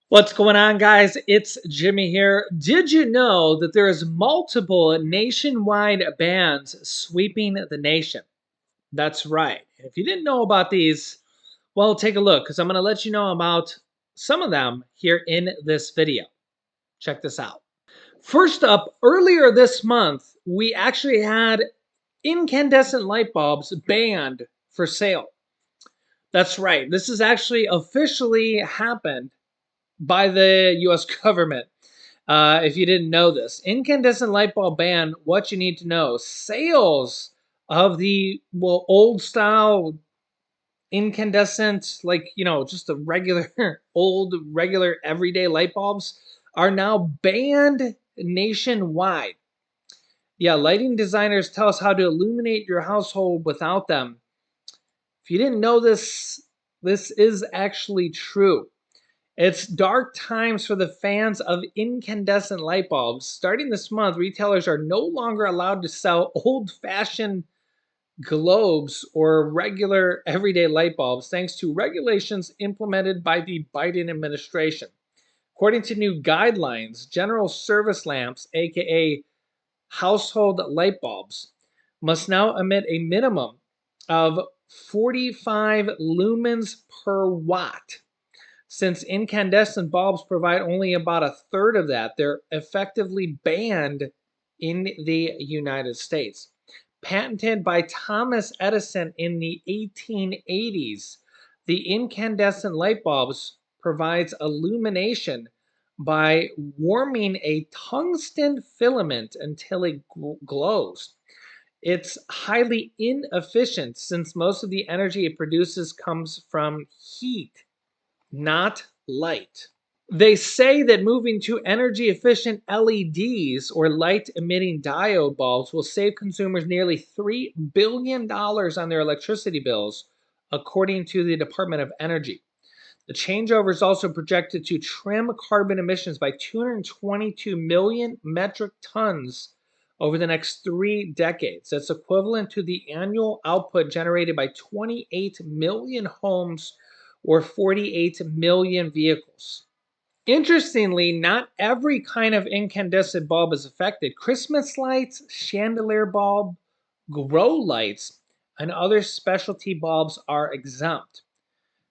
What's going on, guys? It's Jimmy here. Did you know that there is multiple nationwide bans sweeping the nation? That's right. If you didn't know about these, well, take a look because I'm going to let you know about some of them here in this video. Check this out. First up, earlier this month, we actually had incandescent light bulbs banned for sale. That's right. This has actually officially happened by the US government. If you didn't know this, incandescent light bulb ban, what you need to know. Sales of the, well, old style incandescent, like, just the regular, old, regular, everyday light bulbs are now banned nationwide. Yeah, lighting designers tell us how to illuminate your household without them. If you didn't know this, this is actually true. It's dark times for the fans of incandescent light bulbs. Starting this month, retailers are no longer allowed to sell old-fashioned globes or regular everyday light bulbs thanks to regulations implemented by the Biden administration. According to new guidelines, general service lamps, aka household light bulbs, must now emit a minimum of 45 lumens per watt. Since incandescent bulbs provide only about a third of that, they're effectively banned in the United States. Patented by Thomas Edison in the 1880s, the incandescent light bulbs provides illumination by warming a tungsten filament until it glows. It's highly inefficient since most of the energy it produces comes from heat, not light. They say that moving to energy efficient LEDs or light emitting diode bulbs will save consumers nearly $3 billion on their electricity bills, according to the Department of Energy. The changeover is also projected to trim carbon emissions by 222 million metric tons over the next 3 decades. That's equivalent to the annual output generated by 28 million homes or 48 million vehicles. Interestingly, not every kind of incandescent bulb is affected. Christmas lights, chandelier bulb, grow lights, and other specialty bulbs are exempt.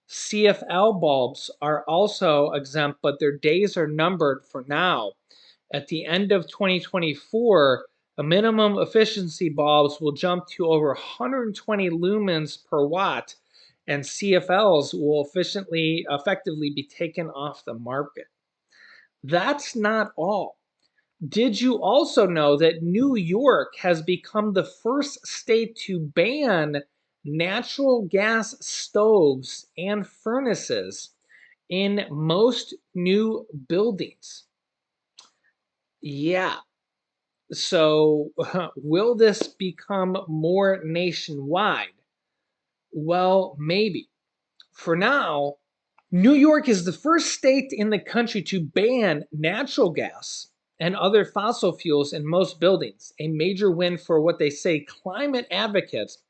CFL bulbs are also exempt, but their days are numbered for now. At the end of 2024, a minimum efficiency bulbs will jump to over 120 lumens per watt, and CFLs will effectively be taken off the market. That's not all. Did you also know that New York has become the first state to ban natural gas stoves and furnaces in most new buildings? Yeah. So, will this become more nationwide? Well, maybe. For now, New York is the first state in the country to ban natural gas and other fossil fuels in most buildings, a major win for what they say climate advocates,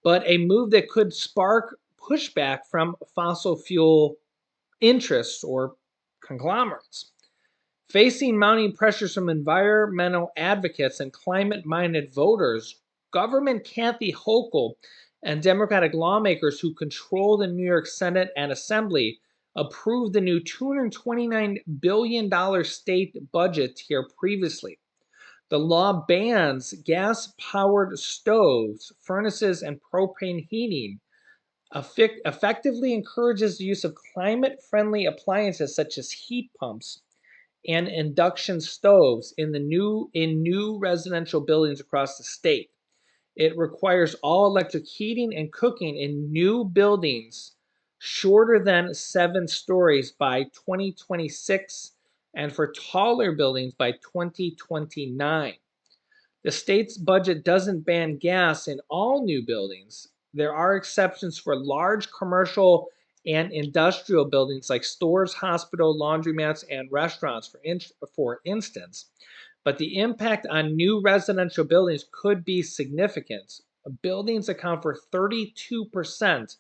but a move that could spark pushback from fossil fuel interests or conglomerates. Facing mounting pressures from environmental advocates and climate-minded voters, Governor Kathy Hochul and Democratic lawmakers who control the New York Senate and Assembly approved the new $229 billion state budget here previously. The law bans gas-powered stoves, furnaces, and propane heating, effectively encourages the use of climate-friendly appliances such as heat pumps and induction stoves in new residential buildings across the state. It requires all electric heating and cooking in new buildings shorter than 7 stories by 2026 and for taller buildings by 2029. The state's budget doesn't ban gas in all new buildings. There are exceptions for large commercial and industrial buildings like stores, hospitals, laundromats, and restaurants, for instance. But the impact on new residential buildings could be significant. Buildings account for 32%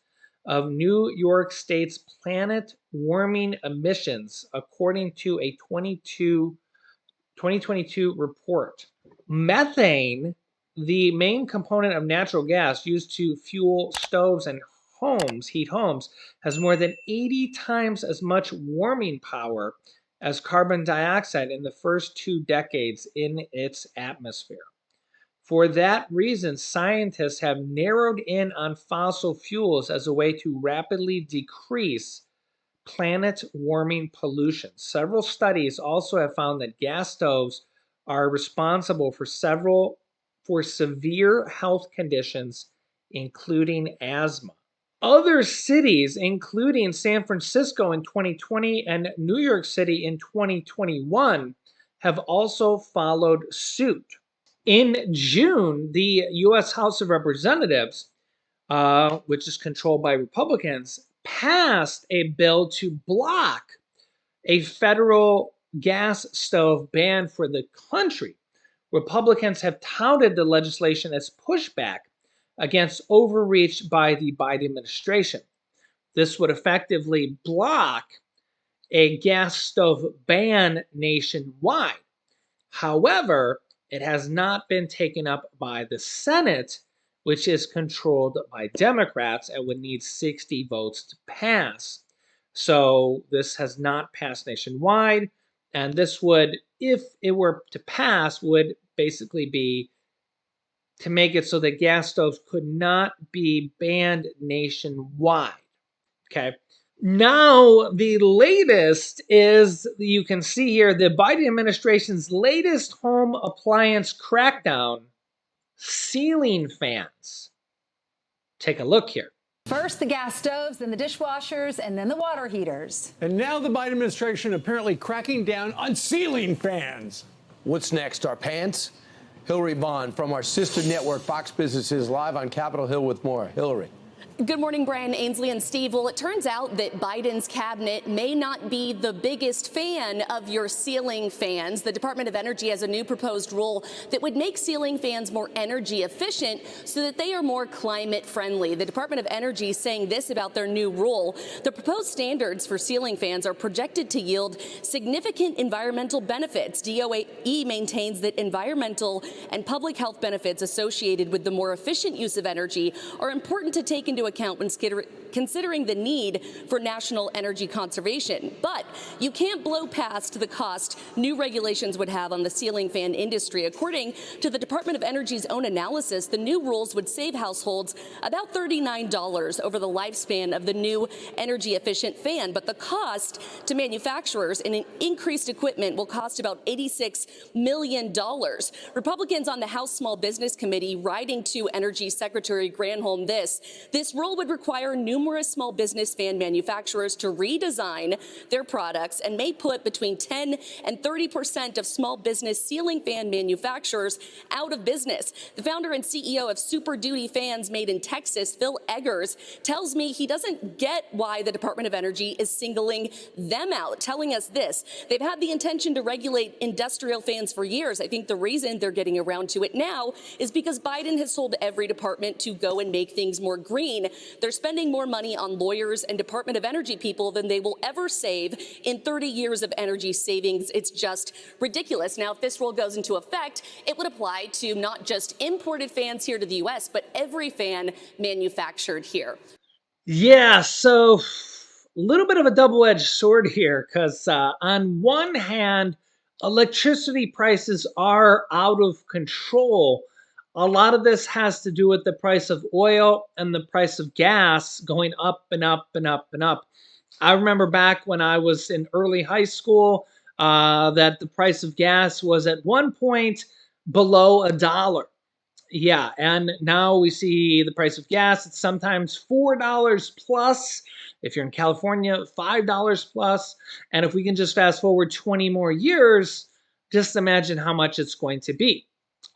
of New York State's planet warming emissions, according to a 2022 report. Methane, the main component of natural gas used to fuel stoves and heat homes, has more than 80 times as much warming power as carbon dioxide in the first 2 decades in its atmosphere. For that reason, scientists have narrowed in on fossil fuels as a way to rapidly decrease planet warming pollution. Several studies also have found that gas stoves are responsible for severe health conditions, including asthma. Other cities, including San Francisco in 2020 and New York City in 2021, have also followed suit. In June, the U.S. House of Representatives, which is controlled by Republicans, passed a bill to block a federal gas stove ban for the country. Republicans have touted the legislation as pushback against overreach by the Biden administration. This would effectively block a gas stove ban nationwide. However, it has not been taken up by the Senate, which is controlled by Democrats and would need 60 votes to pass. So this has not passed nationwide. And this would, if it were to pass, would basically be to make it so that gas stoves could not be banned nationwide. Okay. Now, the latest is, you can see here, the Biden administration's latest home appliance crackdown, ceiling fans. Take a look here. First the gas stoves, then the dishwashers, and then the water heaters. And now the Biden administration apparently cracking down on ceiling fans. What's next? Our pants? Hillary Bond from our sister network, Fox Business, is live on Capitol Hill with more. Hillary. Good morning, Brian, Ainsley, and Steve. Well, it turns out that Biden's cabinet may not be the biggest fan of your ceiling fans. The Department of Energy has a new proposed rule that would make ceiling fans more energy efficient so that they are more climate friendly. The Department of Energy is saying this about their new rule. The proposed standards for ceiling fans are projected to yield significant environmental benefits. DOE maintains that environmental and public health benefits associated with the more efficient use of energy are important to take into account when considering the need for national energy conservation. But you can't blow past the cost new regulations would have on the ceiling fan industry. According to the Department of Energy's own analysis, the new rules would save households about $39 over the lifespan of the new energy efficient fan. But the cost to manufacturers in an increased equipment will cost about $86 million. Republicans on the House Small Business Committee writing to Energy Secretary Granholm this rule would require numerous small business fan manufacturers to redesign their products and may put between 10 and 30% of small business ceiling fan manufacturers out of business. The founder and CEO of Super Duty Fans made in Texas, Phil Eggers, tells me he doesn't get why the Department of Energy is singling them out, telling us this: they've had the intention to regulate industrial fans for years. I think the reason they're getting around to it now is because Biden has told every department to go and make things more green. They're spending more money on lawyers and Department of Energy people than they will ever save in 30 years of energy savings. It's just ridiculous. Now, if this rule goes into effect, it would apply to not just imported fans here to the U.S., but every fan manufactured here. Yeah, so a little bit of a double-edged sword here, because on one hand, electricity prices are out of control. A lot of this has to do with the price of oil and the price of gas going up and up and up and up. I remember back when I was in early high school that the price of gas was at one point below $1. Yeah, and now we see the price of gas, it's sometimes $4 plus. If you're in California, $5 plus. And if we can just fast forward 20 more years, just imagine how much it's going to be.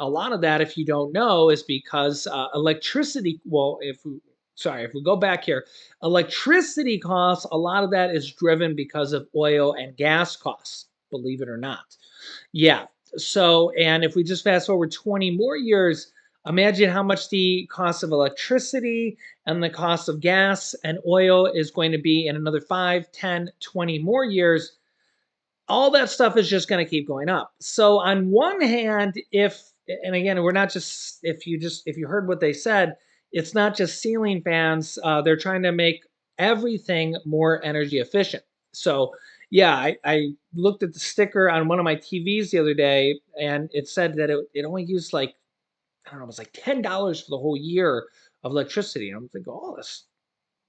A lot of that, if you don't know, is because electricity, if we go back here, electricity costs, a lot of that is driven because of oil and gas costs, believe it or not. Yeah, so, and if we just fast forward 20 more years, Imagine how much the cost of electricity and the cost of gas and oil is going to be in another 5, 10, 20 more years. All that stuff is just going to keep going up. So on one hand, and again, we're not just if you heard what they said, it's not just ceiling fans. They're trying to make everything more energy efficient. So yeah, I looked at the sticker on one of my TVs the other day, and it said that it only used like, I don't know, it was like $10 for the whole year of electricity. And I'm thinking, oh, that's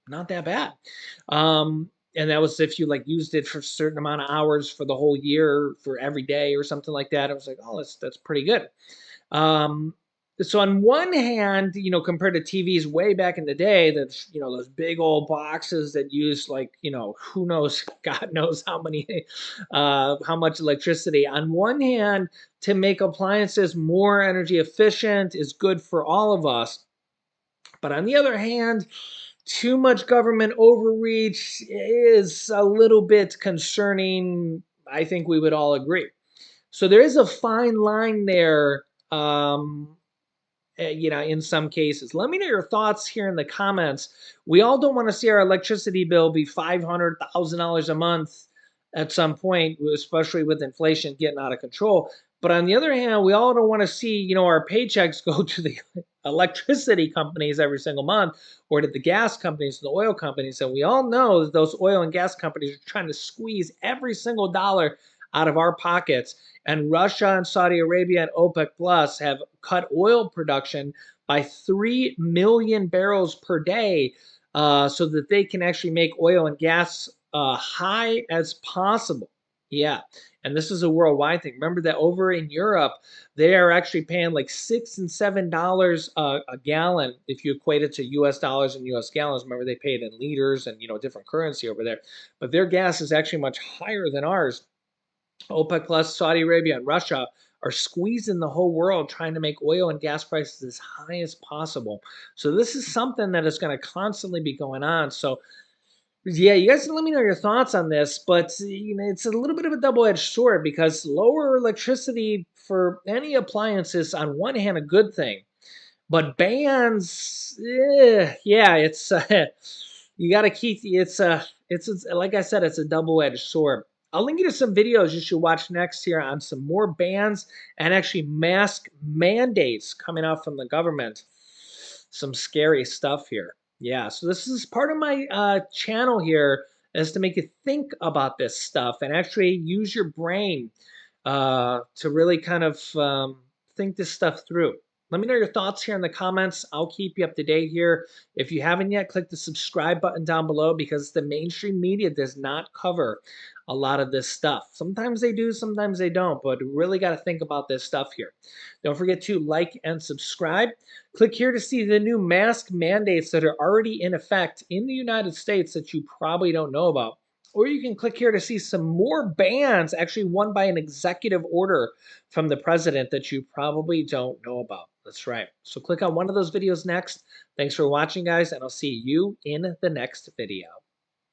not that bad. And that was if you like used it for a certain amount of hours for the whole year for every day or something like that. I was like, oh, that's pretty good. Um, so on one hand, compared to TVs way back in the day, that's those big old boxes that use like who knows, God knows how much electricity. On one hand, to make appliances more energy efficient is good for all of us. But on the other hand, too much government overreach is a little bit concerning. I think we would all agree. So there is a fine line there, in some cases. Let me know your thoughts here in the comments. We all don't want to see our electricity bill be $500,000 a month at some point, especially with inflation getting out of control. But on the other hand, we all don't want to see, our paychecks go to the electricity companies every single month or to the gas companies and the oil companies. And we all know that those oil and gas companies are trying to squeeze every single dollar out of our pockets. And Russia and Saudi Arabia and OPEC Plus have cut oil production by 3 million barrels per day so that they can actually make oil and gas high as possible. Yeah. And this is a worldwide thing. Remember that over in Europe, they are actually paying like $6 and $7 a gallon if you equate it to US dollars and US gallons. Remember, they pay it in liters and different currency over there. But their gas is actually much higher than ours. OPEC Plus, Saudi Arabia, and Russia are squeezing the whole world trying to make oil and gas prices as high as possible. So this is something that is going to constantly be going on. So yeah, you guys can let me know your thoughts on this, but it's a little bit of a double-edged sword because lower electricity for any appliance is on one hand a good thing, but bans, yeah, it's you got to keep it's like I said, it's a double-edged sword. I'll link you to some videos you should watch next here on some more bans and actually mask mandates coming out from the government. Some scary stuff here. Yeah, so this is part of my channel here is to make you think about this stuff and actually use your brain to really kind of think this stuff through. Let me know your thoughts here in the comments. I'll keep you up to date here. If you haven't yet, click the subscribe button down below because the mainstream media does not cover a lot of this stuff. Sometimes they do, sometimes they don't, but really got to think about this stuff here. Don't forget to like and subscribe. Click here to see the new mask mandates that are already in effect in the United States that you probably don't know about. Or you can click here to see some more bans actually won by an executive order from the president that you probably don't know about. That's right. So click on one of those videos next. Thanks for watching, guys, and I'll see you in the next video.